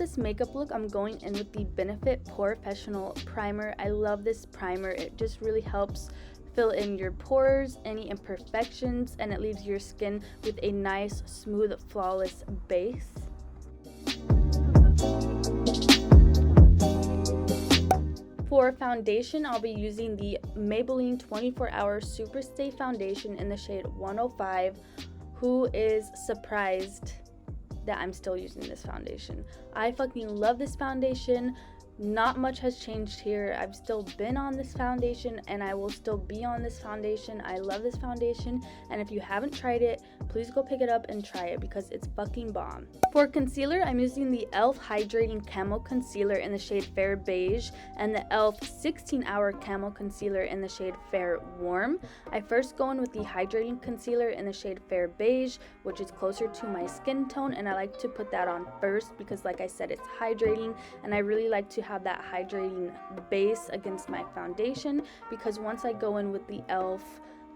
this makeup look, I'm going in with the Benefit POREfessional primer. I love this primer. It just really helps fill in your pores, any imperfections, and it leaves your skin with a nice, smooth, flawless base. For foundation, I'll be using the Maybelline 24-Hour Super Stay Foundation in the shade 105. Who is surprised that I'm still using this foundation? I fucking love this foundation. Not much has changed here. I've still been on this foundation and I will still be on this foundation. I love this foundation, and if you haven't tried it, please go pick it up and try it because it's fucking bomb. For concealer, I'm using the e.l.f. Hydrating Camo Concealer in the shade Fair Beige and the e.l.f. 16-Hour Camo Concealer in the shade Fair Warm. I first go in with the Hydrating Concealer in the shade Fair Beige, which is closer to my skin tone, and I like to put that on first because, like I said, it's hydrating, and I really like to have that hydrating base against my foundation, because once I go in with the e.l.f.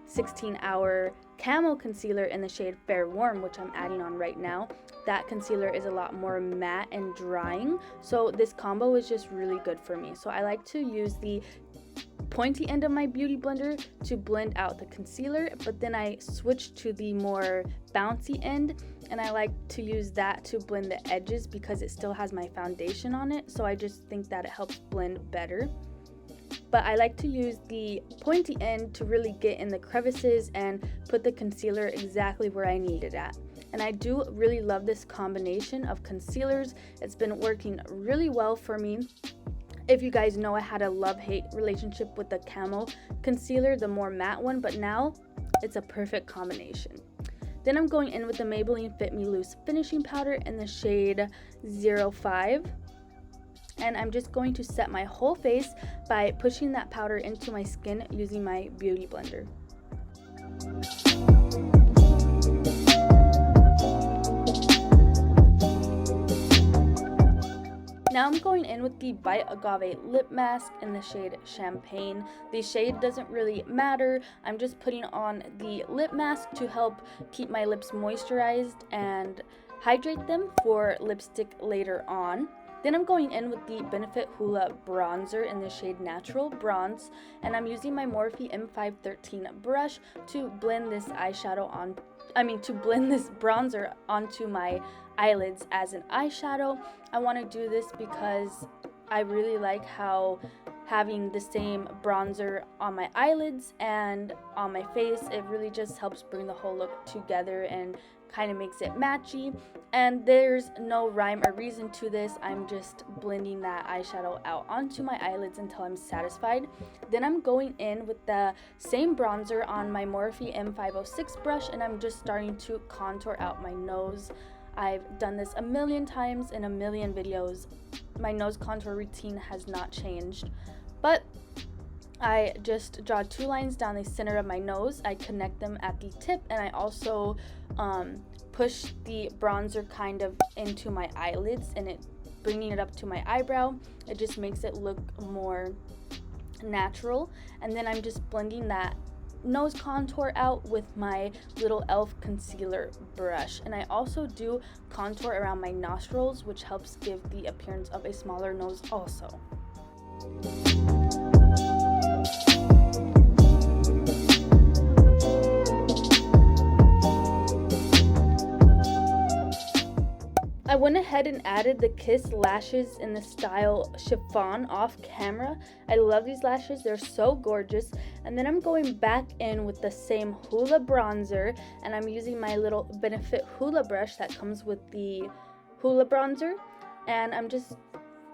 16-Hour Camo Concealer in the shade Fair Warm, which I'm adding on right now, that concealer is a lot more matte and drying, so this combo is just really good for me. So I like to use the pointy end of my beauty blender to blend out the concealer, but then I switch to the more bouncy end, and I like to use that to blend the edges because it still has my foundation on it, so I just think that it helps blend better. But I like to use the pointy end to really get in the crevices and put the concealer exactly where I need it at. And I do really love this combination of concealers. It's been working really well for me. If you guys know, I had a love-hate relationship with the Camo concealer, the more matte one, but now it's a perfect combination. Then I'm going in with the Maybelline Fit Me Loose finishing powder in the shade 05. And I'm just going to set my whole face by pushing that powder into my skin using my beauty blender. Now I'm going in with the Bite Agave lip mask in the shade Champagne. The shade doesn't really matter. I'm just putting on the lip mask to help keep my lips moisturized and hydrate them for lipstick later on. Then I'm going in with the Benefit Hoola bronzer in the shade Natural Bronze, and I'm using my Morphe M513 brush to blend this bronzer onto my eyelids as an eyeshadow. I want to do this because I really like how having the same bronzer on my eyelids and on my face, it really just helps bring the whole look together and kind of makes it matchy. And there's no rhyme or reason to this. I'm just blending that eyeshadow out onto my eyelids until I'm satisfied. Then I'm going in with the same bronzer on my Morphe M506 brush, and I'm just starting to contour out my nose. I've done this a million times in a million videos. My nose contour routine has not changed, but I just draw two lines down the center of my nose. I connect them at the tip, and I also push the bronzer kind of into my eyelids, and bringing it up to my eyebrow. It just makes it look more natural. And then I'm just blending that nose contour out with my little e.l.f. concealer brush. And I also do contour around my nostrils, which helps give the appearance of a smaller nose also. I went ahead and added the Kiss lashes in the style Chiffon off camera. I love these lashes, they're so gorgeous. And then I'm going back in with the same Hoola bronzer, and I'm using my little Benefit Hoola brush that comes with the Hoola bronzer, and I'm just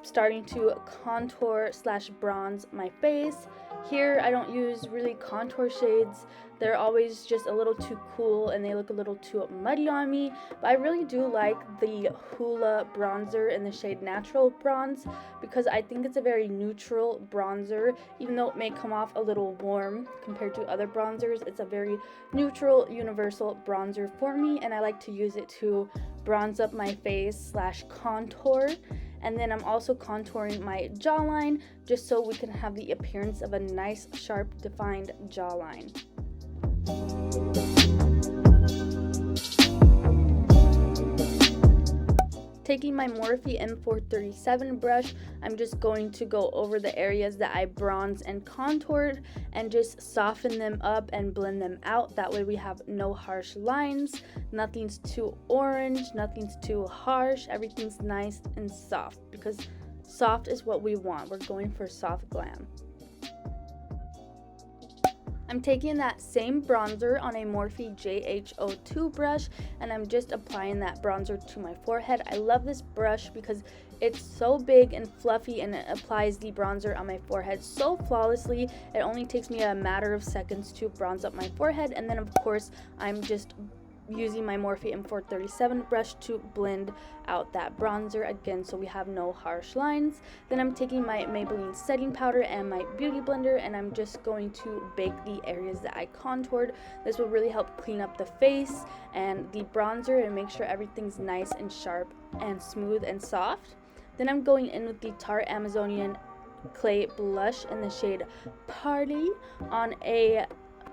starting to contour / bronze my face. Here I don't use really contour shades. They're always just a little too cool and they look a little too muddy on me, but I really do like the Hoola bronzer in the shade Natural Bronze because I think it's a very neutral bronzer. Even though it may come off a little warm compared to other bronzers, it's a very neutral universal bronzer for me, and I like to use it to bronze up my face / contour. And then I'm also contouring my jawline just so we can have the appearance of a nice, sharp, defined jawline. Taking my Morphe M437 brush, I'm just going to go over the areas that I bronzed and contoured and just soften them up and blend them out. That way we have no harsh lines, nothing's too orange, nothing's too harsh, everything's nice and soft, because soft is what we want. We're going for soft glam. I'm taking that same bronzer on a Morphe JH02 brush, and I'm just applying that bronzer to my forehead. I love this brush because it's so big and fluffy, and it applies the bronzer on my forehead so flawlessly. It only takes me a matter of seconds to bronze up my forehead, and then of course I'm just using my Morphe M437 brush to blend out that bronzer again, so we have no harsh lines. Then I'm taking my Maybelline setting powder and my beauty blender, and I'm just going to bake the areas that I contoured. This will really help clean up the face and the bronzer and make sure everything's nice and sharp and smooth and soft. Then I'm going in with the Tarte Amazonian Clay Blush in the shade Party on a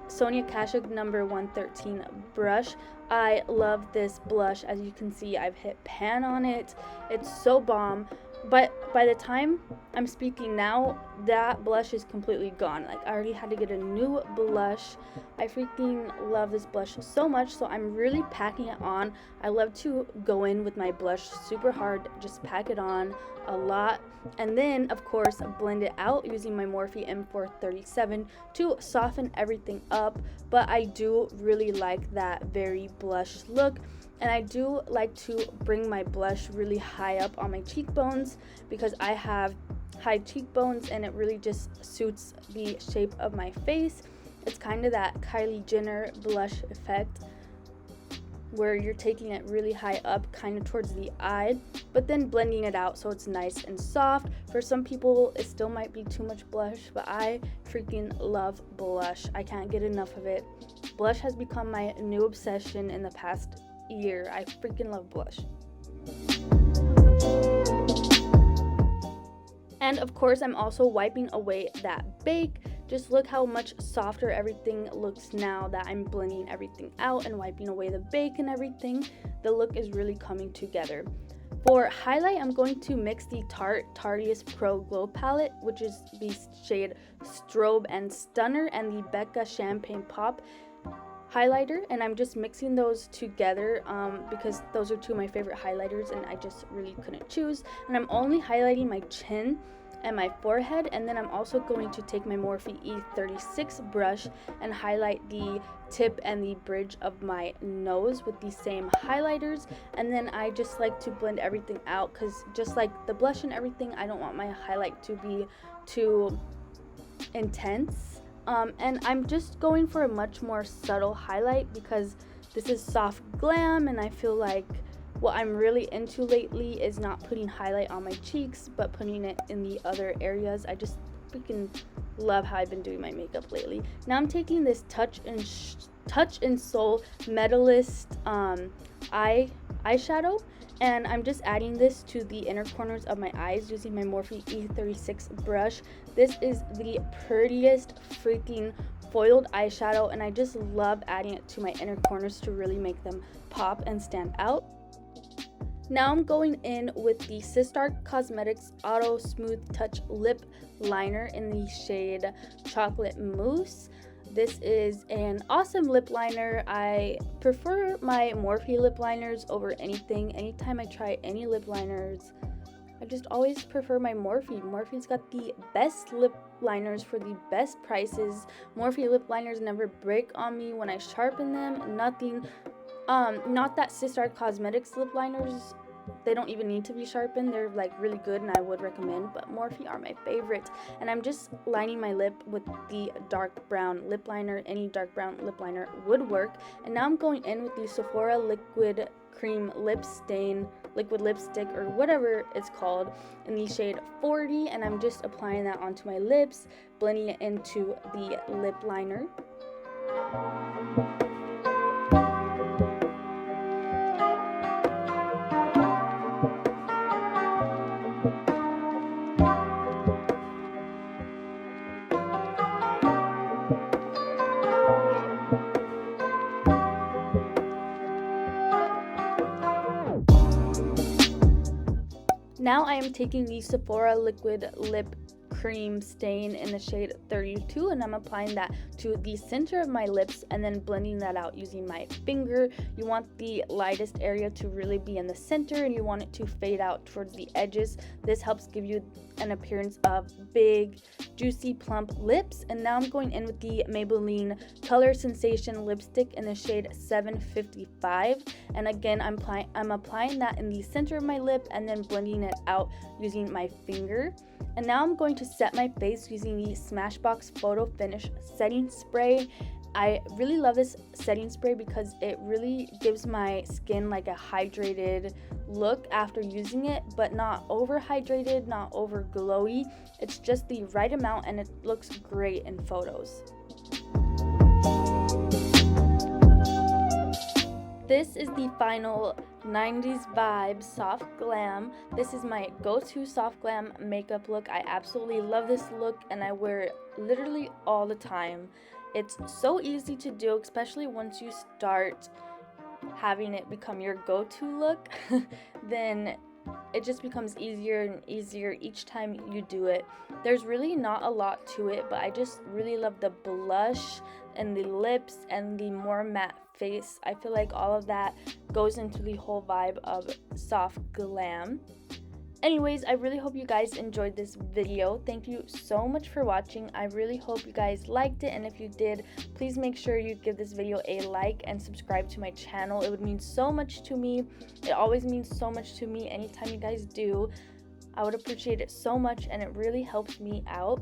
Sonia Kashuk number 113 brush. I love this blush. As you can see, I've hit pan on it. It's so bomb. But by the time I'm speaking now, that blush is completely gone. Like, I already had to get a new blush. I freaking love this blush so much, so I'm really packing it on. I love to go in with my blush super hard, just pack it on a lot, and then of course blend it out using my Morphe M437 to soften everything up. But I do really like that very blush look, and I do like to bring my blush really high up on my cheekbones because I have high cheekbones and it really just suits the shape of my face. It's kind of that Kylie Jenner blush effect where you're taking it really high up, kind of towards the eye, but then blending it out so it's nice and soft. For some people, it still might be too much blush, but I freaking love blush. I can't get enough of it. Blush has become my new obsession in the past year. I freaking love blush. And of course, I'm also wiping away that bake. Just look how much softer everything looks now that I'm blending everything out and wiping away the bake and everything. The look is really coming together. For highlight, I'm going to mix the Tarte Tarteist Pro Glow Palette, which is the shade Strobe and Stunner, and the Becca Champagne Pop highlighter, and I'm just mixing those together because those are two of my favorite highlighters and I just really couldn't choose. And I'm only highlighting my chin and my forehead, and then I'm also going to take my Morphe E36 brush and highlight the tip and the bridge of my nose with the same highlighters. And then I just like to blend everything out because just like the blush and everything, I don't want my highlight to be too intense. And I'm just going for a much more subtle highlight because this is soft glam, and I feel like what I'm really into lately is not putting highlight on my cheeks, but putting it in the other areas. I just freaking love how I've been doing my makeup lately. Now I'm taking this Touch and Soul Metallist eyeshadow, and I'm just adding this to the inner corners of my eyes using my Morphe E36 brush. This is the prettiest freaking foiled eyeshadow, and I just love adding it to my inner corners to really make them pop and stand out. Now I'm going in with the Sistar Cosmetics Auto Smooth Touch Lip Liner in the shade Chocolate Mousse. This is an awesome lip liner. I prefer my Morphe lip liners over anything. Anytime I try any lip liners, I just always prefer my Morphe. Morphe's got the best lip liners for the best prices. Morphe lip liners never break on me when I sharpen them. Nothing. Not that Sistar Cosmetics lip liners, they don't even need to be sharpened. They're like really good and I would recommend, but Morphe are my favorite. And I'm just lining my lip with the dark brown lip liner. Any dark brown lip liner would work. And now I'm going in with the Sephora Liquid Cream Lip Stain liquid lipstick, or whatever it's called, in the shade 40, and I'm just applying that onto my lips, blending it into the lip liner. Now I am taking the Sephora Liquid Lip Cream Stain in the shade 32, and I'm applying that to the center of my lips and then blending that out using my finger. You want the lightest area to really be in the center, and you want it to fade out towards the edges. This helps give you an appearance of big, juicy, plump lips. And now I'm going in with the Maybelline Color Sensation lipstick in the shade 755, and again I'm applying that in the center of my lip and then blending it out using my finger. And now I'm going to set my face using the Smashbox Photo Finish Setting Spray. I really love this setting spray because it really gives my skin like a hydrated look after using it, but not over hydrated, not over glowy. It's just the right amount and it looks great in photos. This is the final 90s vibe soft glam. This is my go-to soft glam makeup look. I absolutely love this look and I wear it literally all the time. It's so easy to do, especially once you start having it become your go-to look. Then it just becomes easier and easier each time you do it. There's really not a lot to it, but I just really love the blush and the lips and the more matte face. I feel like all of that goes into the whole vibe of soft glam. Anyways, I really hope you guys enjoyed this video. Thank you so much for watching. I really hope you guys liked it, and if you did, please make sure you give this video a like and subscribe to my channel. It would mean so much to me. It always means so much to me anytime you guys do. I would appreciate it so much, and it really helps me out.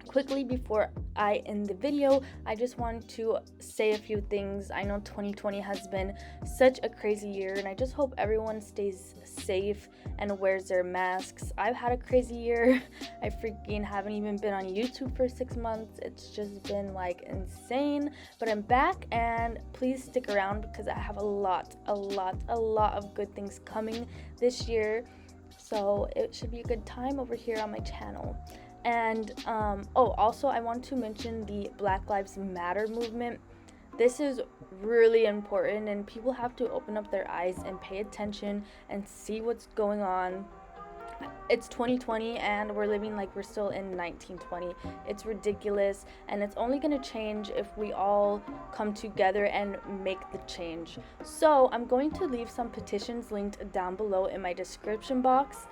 Quickly before I end the video, I just want to say a few things. I know 2020 has been such a crazy year, and I just hope everyone stays safe and wears their masks. I've had a crazy year. I freaking haven't even been on YouTube for 6 months. It's just been like insane, but I'm back, and please stick around because I have a lot of good things coming this year, so it should be a good time over here on my channel. And also I want to mention the Black Lives Matter movement. This is really important, and people have to open up their eyes and pay attention and see what's going on. It's 2020 and we're living like we're still in 1920. It's ridiculous, and it's only going to change if we all come together and make the change. So I'm going to leave some petitions linked down below in my description box.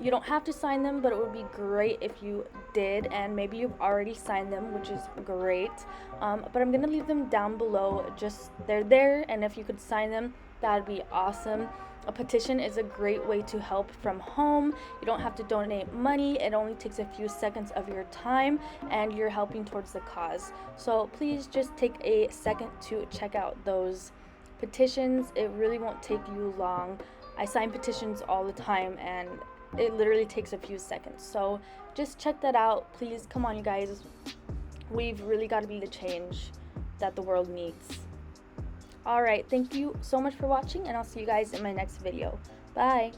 You don't have to sign them, but it would be great if you did, and maybe you've already signed them, which is great. But I'm gonna leave them down below. Just they're there, and if you could sign them, that'd be awesome. A petition is a great way to help from home. You don't have to donate money. It only takes a few seconds of your time, and you're helping towards the cause. So please just take a second to check out those petitions. It really won't take you long. I sign petitions all the time, and it literally takes a few seconds. So just check that out. Please, come on, you guys. We've really got to be the change that the world needs. Alright, thank you so much for watching, and I'll see you guys in my next video. Bye!